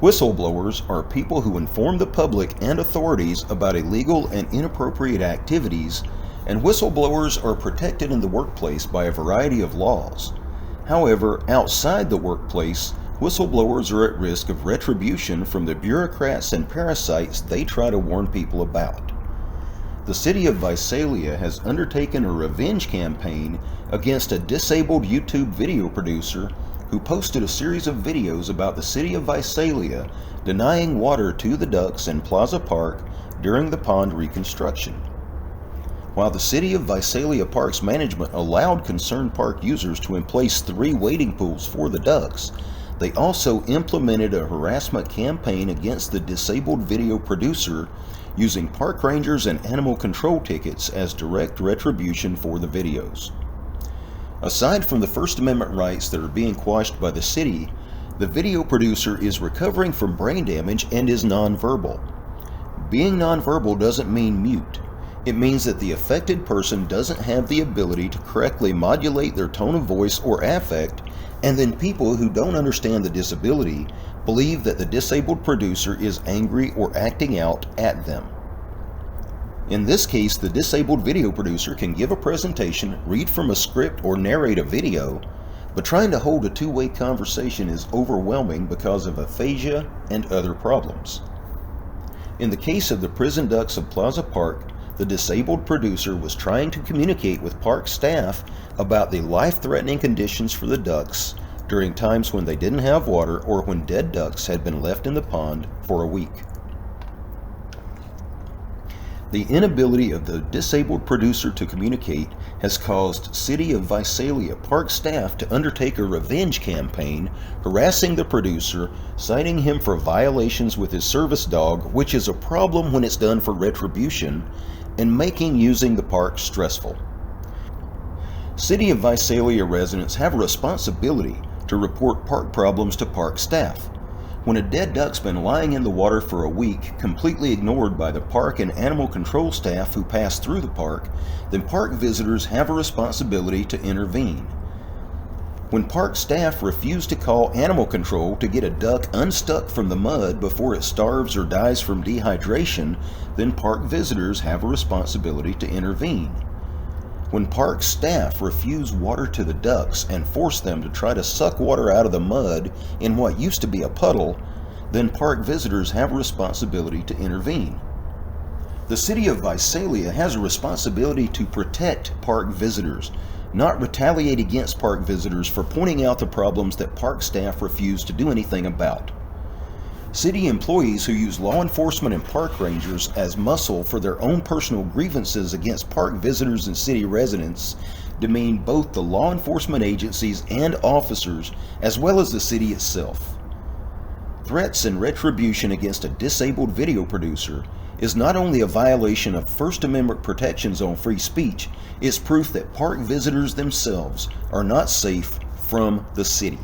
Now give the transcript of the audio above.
Whistleblowers are people who inform the public and authorities about illegal and inappropriate activities, and whistleblowers are protected in the workplace by a variety of laws. However, outside the workplace, whistleblowers are at risk of retribution from the bureaucrats and parasites they try to warn people about. The City of Visalia has undertaken a revenge campaign against a disabled YouTube video producer who posted a series of videos about the City of Visalia denying water to the ducks in Plaza Park during the pond reconstruction. While the City of Visalia Parks management allowed concerned park users to emplace 3 wading pools for the ducks, they also implemented a harassment campaign against the disabled video producer, using park rangers and animal control tickets as direct retribution for the videos. Aside from the First Amendment rights that are being quashed by the city, the video producer is recovering from brain damage and is nonverbal. Being nonverbal doesn't mean mute. It means that the affected person doesn't have the ability to correctly modulate their tone of voice or affect, and then people who don't understand the disability believe that the disabled producer is angry or acting out at them. In this case, the disabled video producer can give a presentation, read from a script, or narrate a video, but trying to hold a two-way conversation is overwhelming because of aphasia and other problems. In the case of the prison ducks of Plaza Park, the disabled producer was trying to communicate with park staff about the life-threatening conditions for the ducks during times when they didn't have water or when dead ducks had been left in the pond for a week. The inability of the disabled producer to communicate has caused City of Visalia Park staff to undertake a revenge campaign, harassing the producer, citing him for violations with his service dog, which is a problem when it's done for retribution, and making using the park stressful. City of Visalia residents have a responsibility to report park problems to park staff. When a dead duck's been lying in the water for a week, completely ignored by the park and animal control staff who pass through the park, then park visitors have a responsibility to intervene. When park staff refuse to call animal control to get a duck unstuck from the mud before it starves or dies from dehydration, then park visitors have a responsibility to intervene. When park staff refuse water to the ducks and force them to try to suck water out of the mud in what used to be a puddle, then park visitors have a responsibility to intervene. The City of Visalia has a responsibility to protect park visitors, not retaliate against park visitors for pointing out the problems that park staff refuse to do anything about. City employees who use law enforcement and park rangers as muscle for their own personal grievances against park visitors and city residents demean both the law enforcement agencies and officers, as well as the city itself. Threats and retribution against a disabled video producer is not only a violation of First Amendment protections on free speech, it's proof that park visitors themselves are not safe from the city.